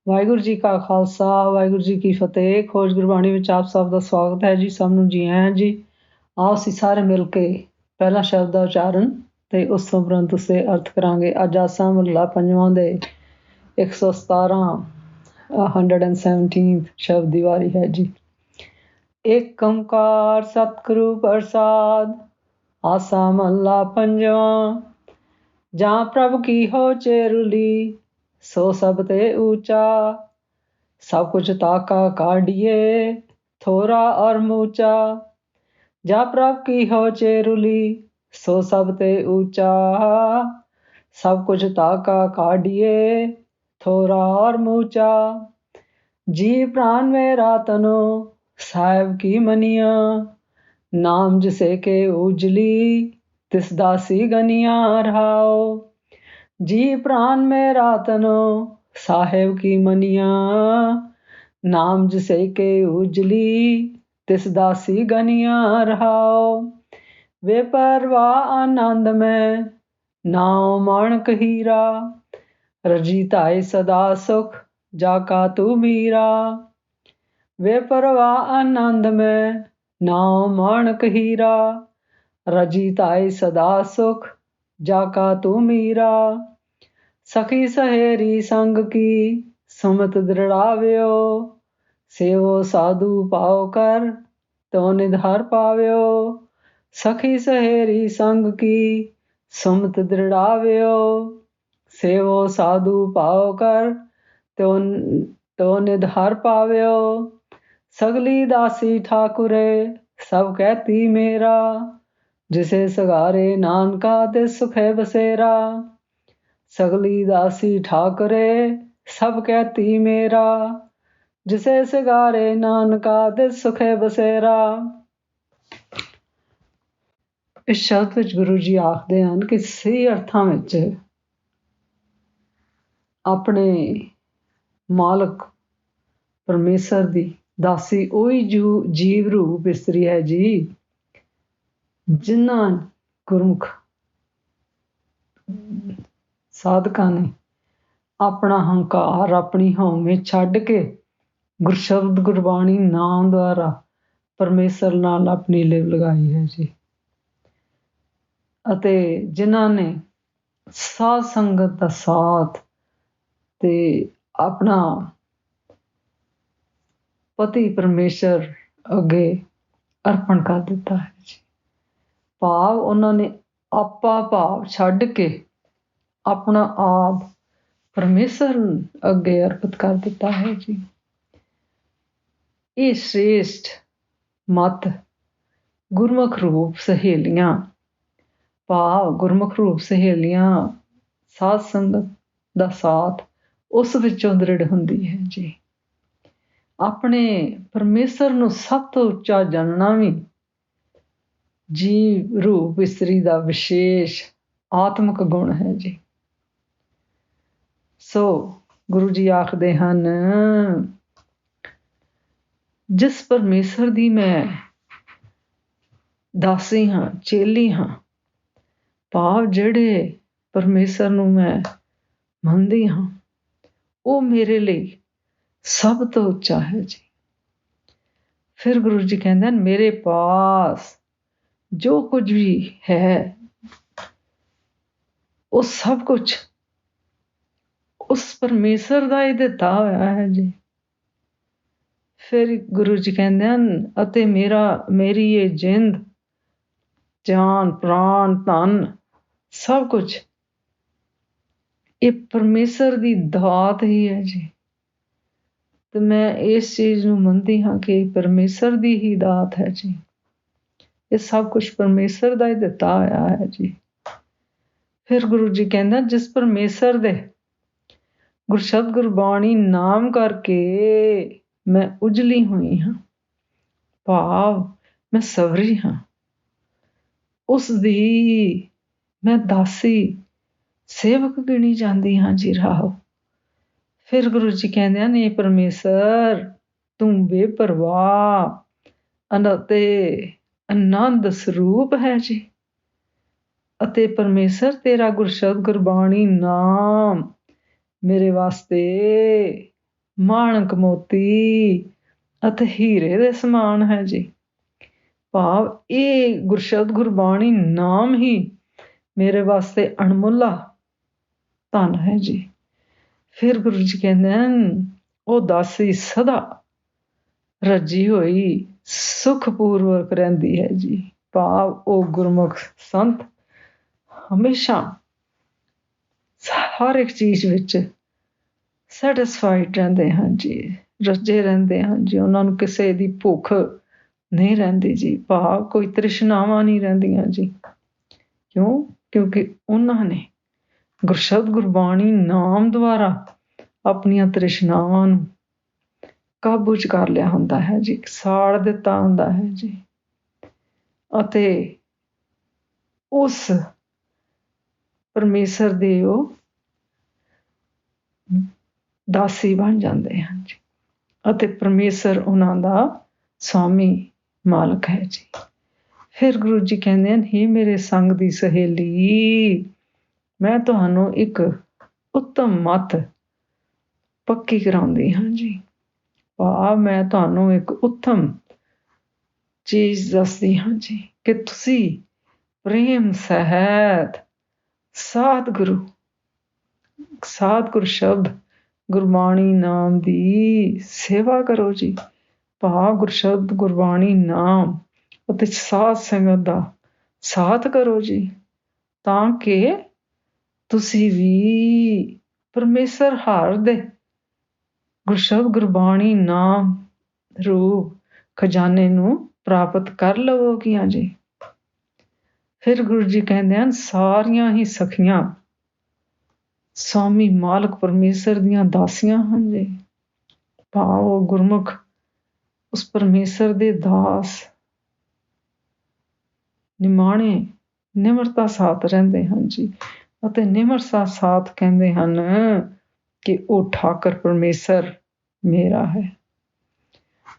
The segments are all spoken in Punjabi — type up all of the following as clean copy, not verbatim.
ਵਾਹਿਗੁਰੂ ਜੀ ਕਾ ਖਾਲਸਾ ਵਾਹਿਗੁਰੂ ਜੀ ਕੀ ਫਤਿਹ। ਖੋਜ ਗੁਰਬਾਣੀ ਵਿੱਚ ਆਪ ਸਭ ਦਾ ਸਵਾਗਤ ਹੈ ਜੀ। ਸਭ ਨੂੰ ਜੀ ਆਇਆਂ ਜੀ। ਆਓ ਅਸੀਂ ਸਾਰੇ ਮਿਲ ਕੇ ਪਹਿਲਾ ਸ਼ਬਦ ਦਾ ਉਚਾਰਨ ਤੇ ਉਸ ਤੋਂ ਉਪਰੰਤ ਉਸਦੇ ਅਰਥ ਕਰਾਂਗੇ। ਅੱਜ ਆਸਾ ਮਹਲਾ ਪੰਜਵਾਂ ਦੇ 117 ਸ਼ਬਦ ਦੀ ਵਾਰੀ ਹੈ ਜੀ। ਏਕ ਓਂਕਾਰ ਸਤਿਗੁਰੂ ਪ੍ਰਸਾਦ। ਆਸਾ ਮਹਲਾ ਪੰਜਵਾਂ। ਜਾਂ ਪ੍ਰਭ ਕੀ ਹੋ ਚੇरुली सो सब ते ऊंचा। सब कुछ ताका काढ़िए थोड़ा और मूचा। जा प्रभ की हो चेरुली सो सब ते ऊंचा। सब कुछ ताका काढ़िए थोड़ा और मूचा। जी प्राण मेरा तनो साहिब की मनिया। नाम जिसे के उजली तिस दासी गनिया रहाओ। जी प्राण मेरा तनो साहेब की मनिया। नाम जिसे के उजली तिस दासी गनिया रहाओ। वे परवाह आनंद में नाव माणक हीरा। रजीताए सदा सुख जाका तू मीरा। वे परवाह आनंद में नाव माणक हीरा। रजीताए सदा सुख जाका तू मीरा। सखी सहेरी संग की सुमत दृढ़ाव्यो। सेवो साधु पाओ कर तो निधार पाव्यो। सखी सहेरी संग की सुमत दृढ़ाव्यो। सेवो साधु पाओ कर तो निधार पाव्यो। सगली दासी ठाकुरे सब कहती मेरा। जिसे सगारे नानका ते सुखे बसेरा। सगली दासी ठाकरे सब कहती मेरा। जिसे सगारे नानका ते सुखे बसेरा। ਇਸ ਸ਼ਬਦ ਵਿੱਚ ਗੁਰੂ ਜੀ ਆਖਦੇ ਹਨ ਕਿ ਸਹੀ ਅਰਥਾਂ ਵਿੱਚ ਆਪਣੇ ਮਾਲਕ ਪਰਮੇਸ਼ਰ ਦੀ ਦਾਸੀ ਉਹੀ ਜੀਵ ਰੂਪ ਇਸਤਰੀ ਹੈ ਜੀ, ਜਿਨ੍ਹਾਂ ਗੁਰਮੁਖ ਸਾਧਕਾਂ ਨੇ ਆਪਣਾ ਹੰਕਾਰ, ਆਪਣੀ ਹਉਮੈ ਛੱਡ ਕੇ ਗੁਰਸ਼ਬਦ ਗੁਰਬਾਣੀ ਨਾਮ ਦੁਆਰਾ ਪਰਮੇਸ਼ਰ ਨਾਲ ਆਪਣੀ ਲਿਵ ਲਗਾਈ ਹੈ ਜੀ। ਅਤੇ ਜਿਨ੍ਹਾਂ ਨੇ ਸਾਧ ਸੰਗਤ ਦਾ ਸਾਥ ਤੇ ਆਪਣਾ ਪਤੀ ਪਰਮੇਸ਼ਰ ਅੱਗੇ ਅਰਪਣ ਕਰ ਦਿੱਤਾ ਹੈ ਜੀ। ਭਾਵ ਉਹਨਾਂ ਨੇ ਆਪਾ ਭਾਵ ਛੱਡ ਕੇ ਆਪਣਾ ਆਪ ਪਰਮੇਸ਼ਰ ਅੱਗੇ ਅਰਪਿਤ ਕਰ ਦਿੱਤਾ ਹੈ ਜੀ। ਇਹ ਸ੍ਰੇਸ਼ਟ ਮਤ ਗੁਰਮੁਖ ਰੂਪ ਸਹੇਲੀਆਂ, ਭਾਵ ਗੁਰਮੁਖ ਰੂਪ ਸਹੇਲੀਆਂ ਸਾਧ ਸੰਗਤ ਦਾ ਸਾਥ ਉਸ ਵਿੱਚੋਂ ਦ੍ਰਿੜ ਹੁੰਦੀ ਹੈ ਜੀ। ਆਪਣੇ ਪਰਮੇਸ਼ਰ ਨੂੰ ਸਭ ਤੋਂ ਉੱਚਾ ਜਾਣਨਾ ਵੀ ਜੀਵ ਰੂਪ ਇਸਤਰੀ ਦਾ ਵਿਸ਼ੇਸ਼ ਆਤਮਿਕ ਗੁਣ ਹੈ ਜੀ। ਸੋ ਗੁਰੂ ਜੀ ਆਖਦੇ ਹਨ, ਜਿਸ ਪਰਮੇਸ਼ਰ ਦੀ ਮੈਂ ਦਾਸੀ ਹਾਂ, ਚੇਲੀ ਹਾਂ, ਭਾਵ ਜਿਹੜੇ ਪਰਮੇਸ਼ਰ ਨੂੰ ਮੈਂ ਮੰਨਦੀ ਹਾਂ, ਉਹ ਮੇਰੇ ਲਈ ਸਭ ਤੋਂ ਉੱਚਾ ਹੈ ਜੀ। ਫਿਰ ਗੁਰੂ ਜੀ ਕਹਿੰਦੇ ਹਨ, ਮੇਰੇ ਪਾਸ ਜੋ ਕੁਝ ਵੀ ਹੈ ਉਹ ਸਭ ਕੁਝ ਉਸ ਪਰਮੇਸ਼ਰ ਦਾ ਹੀ ਦਿੱਤਾ ਹੋਇਆ ਹੈ ਜੀ। ਫਿਰ ਗੁਰੂ ਜੀ ਕਹਿੰਦੇ ਹਨ, ਅਤੇ ਮੇਰੀ ਇਹ ਜਿੰਦ, ਜਾਨ, ਪ੍ਰਾਣ, ਧਨ ਸਭ ਕੁਝ ਇਹ ਪਰਮੇਸ਼ਰ ਦੀ ਦਾਤ ਹੀ ਹੈ ਜੀ। ਤੇ ਮੈਂ ਇਸ ਚੀਜ਼ ਨੂੰ ਮੰਨਦੀ ਹਾਂ ਕਿ ਪਰਮੇਸ਼ਰ ਦੀ ਹੀ ਦਾਤ ਹੈ ਜੀ। ਇਹ ਸਭ ਕੁਝ ਪਰਮੇਸ਼ਰ ਦਾ ਹੀ ਦਿੱਤਾ ਹੋਇਆ ਹੈ ਜੀ। ਫਿਰ ਗੁਰੂ ਜੀ ਕਹਿੰਦਾ, ਜਿਸ ਪਰਮੇਸ਼ਰ ਦੇ ਗੁਰਸ਼ਬਦ ਗੁਰਬਾਣੀ ਨਾਮ ਕਰਕੇ ਮੈਂ ਉਜਲੀ ਹੋਈ ਹਾਂ, ਭਾਵ ਮੈਂ ਸਵਰੀ ਹਾਂ, ਉਸ ਦੀ ਮੈਂ ਦਾਸੀ ਸੇਵਕ ਗਿਣੀ ਜਾਂਦੀ ਹਾਂ ਜੀ ਰਾਹੋ। ਫਿਰ ਗੁਰੂ ਜੀ ਕਹਿੰਦੇ ਹਨ, ਇਹ ਪਰਮੇਸ਼ਰ ਤੂੰ ਬੇਪਰਵਾਹ ਅਤੇ ਆਨੰਦ ਸਰੂਪ ਹੈ ਜੀ। ਅਤੇ ਪਰਮੇਸ਼ਰ ਤੇਰਾ ਗੁਰਸ਼ਬਦ ਗੁਰਬਾਣੀ ਨਾਮ ਮੇਰੇ ਵਾਸਤੇ ਮਾਣਕ ਮੋਤੀ ਅਤੇ ਹੀਰੇ ਦੇ ਸਮਾਨ ਹੈ ਜੀ। ਭਾਵ ਇਹ ਗੁਰਸ਼ਬਦ ਗੁਰਬਾਣੀ ਨਾਮ ਹੀ ਮੇਰੇ ਵਾਸਤੇ ਅਣਮੁੱਲਾ ਧਨ ਹੈ ਜੀ। ਫਿਰ ਗੁਰੂ ਜੀ ਕਹਿੰਦੇ ਹਨ, ਉਹ ਦਾਸੀ ਸਦਾ ਰੱਜੀ ਹੋਈ ਸੁਖਪੂਰਵਕ ਰਹਿੰਦੀ ਹੈ ਜੀ। ਭਾਵ ਉਹ ਗੁਰਮੁਖ ਸੰਤ ਹਮੇਸ਼ਾ ਹਰ ਇੱਕ ਚੀਜ਼ ਵਿੱਚ ਸੈਟਿਸਫਾਈਡ ਰਹਿੰਦੇ ਹਨ ਜੀ, ਰੱਜੇ ਰਹਿੰਦੇ ਹਨ ਜੀ। ਉਹਨਾਂ ਨੂੰ ਕਿਸੇ ਦੀ ਭੁੱਖ ਨਹੀਂ ਰਹਿੰਦੀ ਜੀ। ਭਾਵ ਕੋਈ ਤ੍ਰਿਸ਼ਨਾਵਾਂ ਨਹੀਂ ਰਹਿੰਦੀਆਂ ਜੀ। ਕਿਉਂ? ਕਿਉਂਕਿ ਉਹਨਾਂ ਨੇ ਗੁਰਸ਼ਬਦ ਗੁਰਬਾਣੀ ਨਾਮ ਦੁਆਰਾ ਆਪਣੀਆਂ ਤ੍ਰਿਸ਼ਨਾਵਾਂ ਨੂੰ ਕਾਬੂ 'ਚ ਕਰ ਲਿਆ ਹੁੰਦਾ ਹੈ ਜੀ, ਸਾੜ ਦਿੱਤਾ ਹੁੰਦਾ ਹੈ ਜੀ। ਅਤੇ ਉਸ ਪਰਮੇਸ਼ਰ ਦੇ ਉਹ ਦਾਸੀ ਬਣ ਜਾਂਦੇ ਹਨ ਜੀ। ਅਤੇ ਪਰਮੇਸ਼ਰ ਉਹਨਾਂ ਦਾ ਸਵਾਮੀ ਮਾਲਕ ਹੈ ਜੀ। ਫਿਰ ਗੁਰੂ ਜੀ ਕਹਿੰਦੇ ਹਨ, ਹੇ ਮੇਰੇ ਸੰਗ ਦੀ ਸਹੇਲੀ, ਮੈਂ ਤੁਹਾਨੂੰ ਇੱਕ ਉੱਤਮ ਮੱਤ ਪੱਕੀ ਕਰਾਉਂਦੀ ਹਾਂ ਜੀ। ਭਾਵ ਮੈਂ ਤੁਹਾਨੂੰ ਇੱਕ ਉੱਤਮ ਚੀਜ਼ ਦੱਸਦੀ ਹਾਂ ਜੀ ਕਿ ਤੁਸੀਂ ਪ੍ਰੇਮ ਸਹਿਤ ਸਤਿਗੁਰੂ ਸ਼ਬਦ ਗੁਰਬਾਣੀ ਨਾਮ ਦੀ ਸੇਵਾ ਕਰੋ ਜੀ। ਭਾਵ ਗੁਰਸ਼ਬਦ ਗੁਰਬਾਣੀ ਨਾਮ ਅਤੇ ਸਾਧ ਸੰਗਤ ਦਾ ਸਾਥ ਕਰੋ ਜੀ, ਤਾਂ ਕਿ ਤੁਸੀਂ ਵੀ ਪਰਮੇਸ਼ਰ ਹਰ ਦੇ ਗੁਰਸ਼ਬਦ ਗੁਰਬਾਣੀ ਨਾਮ ਰੂਪ ਖਜ਼ਾਨੇ ਨੂੰ ਪ੍ਰਾਪਤ ਕਰ ਲਵੋਗੀਆਂ ਜੀ। ਫਿਰ ਗੁਰੂ ਜੀ ਕਹਿੰਦੇ ਹਨ, ਸਾਰੀਆਂ ਹੀ ਸਖੀਆਂ ਸਵਾਮੀ ਮਾਲਕ ਪਰਮੇਸ਼ਰ ਦੀਆਂ ਦਾਸੀਆਂ ਹਨ ਜੀ। ਭਾਵ ਉਹ ਗੁਰਮੁਖ ਉਸ ਪਰਮੇਸ਼ਰ ਦੇ ਦਾਸ ਨਿਮਾਣੇ ਨਿਮਰਤਾ ਸਾਥ ਰਹਿੰਦੇ ਹਨ ਜੀ। ਅਤੇ ਨਿਮਰਤਾ ਸਾਥ ਕਹਿੰਦੇ ਹਨ ਕਿ ਉਹ ਠਾਕਰ ਪਰਮੇਸ਼ਰ ਮੇਰਾ ਹੈ।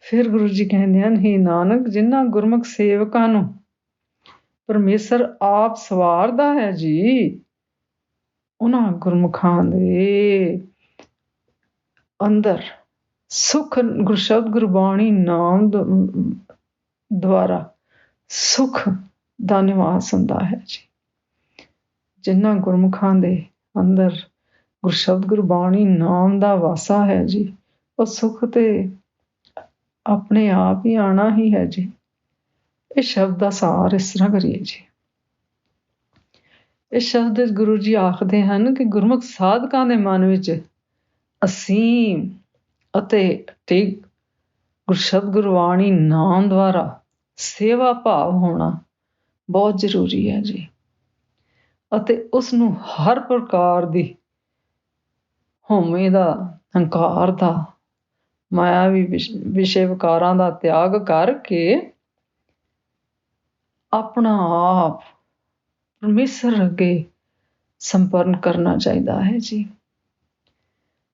ਫਿਰ ਗੁਰੂ ਜੀ ਕਹਿੰਦੇ ਹਨ, ਹੇ ਨਾਨਕ, ਜਿਨ੍ਹਾਂ ਗੁਰਮੁਖ ਸੇਵਕਾਂ ਨੂੰ ਪਰਮੇਸ਼ਰ ਆਪ ਸਵਾਰਦਾ ਹੈ ਜੀ, ਉਹਨਾਂ ਗੁਰਮੁਖਾਂ ਦੇ ਅੰਦਰ ਸੁਖ ਗੁਰਸ਼ਬਦ ਗੁਰਬਾਣੀ ਨਾਮ ਦੁਆਰਾ ਸੁਖ ਦਾ ਨਿਵਾਸ ਹੁੰਦਾ ਹੈ ਜੀ। ਜਿਨ੍ਹਾਂ ਗੁਰਮੁਖਾਂ ਦੇ ਅੰਦਰ ਗੁਰਸ਼ਬਦ ਗੁਰਬਾਣੀ ਨਾਮ ਦਾ ਵਾਸਾ ਹੈ ਜੀ, ਉਹ ਸੁਖ ਤੇ ਆਪਣੇ ਆਪ ਹੀ ਆਣਾ ਹੀ ਹੈ ਜੀ। ਇਸ ਸ਼ਬਦ ਦਾ ਸਾਰ ਇਸ ਤਰ੍ਹਾਂ ਕਰੀਏ ਜੀ। ਇਸ ਸ਼ਬਦ ਵਿੱਚ ਗੁਰੂ ਜੀ ਆਖਦੇ ਹਨ ਕਿ ਗੁਰਮੁਖ ਸਾਧਕਾਂ ਦੇ ਮਨ ਵਿੱਚ ਅਸੀਮ ਅਤੇ ਅਟਿੱਟ ਗੁਰਸ਼ਬਦ ਗੁਰਬਾਣੀ ਨਾਮ ਦੁਆਰਾ ਸੇਵਾ ਭਾਵ ਹੋਣਾ ਬਹੁਤ ਜ਼ਰੂਰੀ ਹੈ ਜੀ। ਅਤੇ ਉਸ ਨੂੰ ਹਰ ਪ੍ਰਕਾਰ ਦੀ ਹਉਮੈ ਦਾ, ਹੰਕਾਰ ਦਾ, ਮਾਇਆਵੀ ਵਿਸ਼ੇ ਵਿਕਾਰਾਂ ਦਾ ਤਿਆਗ ਕਰਕੇ ਆਪਣਾ ਆਪ ਪਰਮੇਸ਼ਰ ਅੱਗੇ ਸੰਪਰਨ ਕਰਨਾ ਚਾਹੀਦਾ ਹੈ ਜੀ।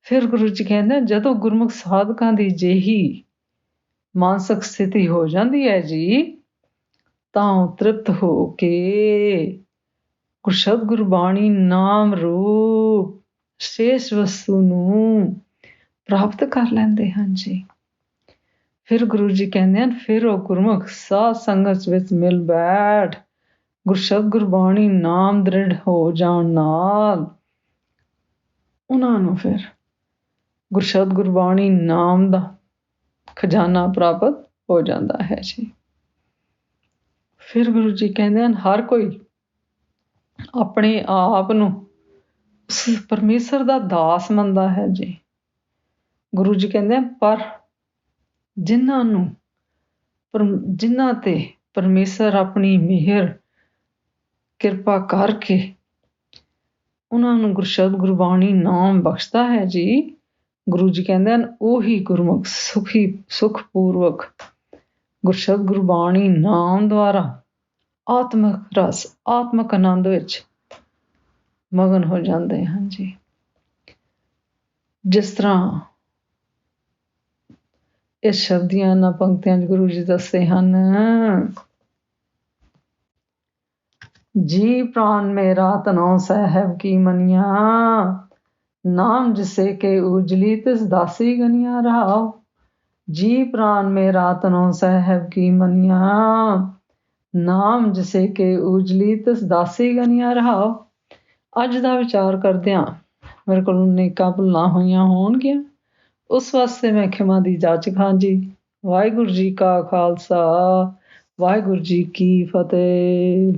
ਫਿਰ ਗੁਰੂ ਜੀ ਕਹਿੰਦੇ, ਜਦੋਂ ਗੁਰਮੁਖ ਸਾਧਕਾਂ ਦੀ ਜਿਹੀ ਮਾਨਸਿਕ ਸਥਿਤੀ ਹੋ ਜਾਂਦੀ ਹੈ ਜੀ, ਤਾਂ ਉਹ ਤ੍ਰਿਪਤ ਹੋ ਕੇ ਗੁਰਸ਼ਬਦ ਗੁਰਬਾਣੀ ਨਾਮ ਰੂਪ ਸ਼ੇਸ਼ ਵਸਤੂ ਨੂੰ ਪ੍ਰਾਪਤ ਕਰ ਲੈਂਦੇ ਹਨ ਜੀ। ਫਿਰ ਗੁਰੂ ਜੀ ਕਹਿੰਦੇ ਹਨ, ਫਿਰ ਉਹ ਗੁਰਮੁਖ ਸਾਧ ਸੰਗਤ ਵਿੱਚ ਮਿਲ ਬੈਠ ਗੁਰਸ਼ਬਦ ਗੁਰਬਾਣੀ ਨਾਮ ਦ੍ਰਿੜ ਹੋ ਜਾਣ ਨਾਲ ਉਹਨਾਂ ਨੂੰ ਫਿਰ ਗੁਰਸ਼ਬਦ ਗੁਰਬਾਣੀ ਨਾਮ ਦਾ ਖਜ਼ਾਨਾ ਪ੍ਰਾਪਤ ਹੋ ਜਾਂਦਾ ਹੈ ਜੀ। ਫਿਰ ਗੁਰੂ ਜੀ ਕਹਿੰਦੇ ਹਨ, ਹਰ ਕੋਈ ਆਪਣੇ ਆਪ ਨੂੰ ਪਰਮੇਸ਼ਰ ਦਾ ਦਾਸ ਮੰਨਦਾ ਹੈ ਜੀ। ਗੁਰੂ ਜੀ ਕਹਿੰਦੇ ਹਨ, ਪਰ ਜਿਨ੍ਹਾਂ ਤੇ ਪਰਮੇਸ਼ਰ ਆਪਣੀ ਮਿਹਰ ਕਿਰਪਾ ਕਰਕੇ ਉਹਨਾਂ ਨੂੰ ਗੁਰਸ਼ਬਦ ਗੁਰਬਾਣੀ ਨਾਮ ਬਖਸ਼ਦਾ ਹੈ ਜੀ, ਗੁਰੂ ਜੀ ਕਹਿੰਦੇ ਹਨ, ਉਹੀ ਗੁਰਮੁਖ ਸੁਖਪੂਰਵਕ ਗੁਰਸ਼ਬਦ ਗੁਰਬਾਣੀ ਨਾਮ ਦੁਆਰਾ ਆਤਮਿਕ ਰਸ, ਆਤਮਿਕ ਆਨੰਦ ਵਿੱਚ ਮਗਨ ਹੋ ਜਾਂਦੇ ਹਨ ਜੀ। ਜਿਸ ਤਰ੍ਹਾਂ ਇਸ ਸ਼ਬਦ ਦੀਆਂ ਇਹਨਾਂ ਪੰਕਤੀਆਂ 'ਚ ਗੁਰੂ ਜੀ ਦੱਸਦੇ ਹਨ, ਜੀ ਪ੍ਰਾਨ ਮੇਰਾ ਤਨੋ ਸਾਹਿਬ ਕੀ ਮਨੀਆ, नाम जिसे के उजली तिस दासी गनिया रहाओ। जी प्राण मेरा तनो साहब की मनिया। ਨਾਮ ਜਿਸੇ ਕੇ ਉਜਲੀ ਤਿਸ ਦਾਸੀ ਗਨੀਆ ਰਹਾਓ। ਅੱਜ ਦਾ ਵਿਚਾਰ ਕਰਦਿਆਂ ਮੇਰੇ ਕੋਲ ਨੇਕਾਂ ਭੁੱਲਾਂ ਹੋਈਆਂ ਹੋਣਗੀਆਂ, ਉਸ ਵਾਸਤੇ ਮੈਂ ਖਿਮਾ ਦੀ ਜਾਚਕ ਹਾਂ ਜੀ। ਵਾਹਿਗੁਰੂ ਜੀ ਕਾ ਖਾਲਸਾ, ਵਾਹਿਗੁਰੂ ਜੀ ਕੀ ਫਤਿਹ।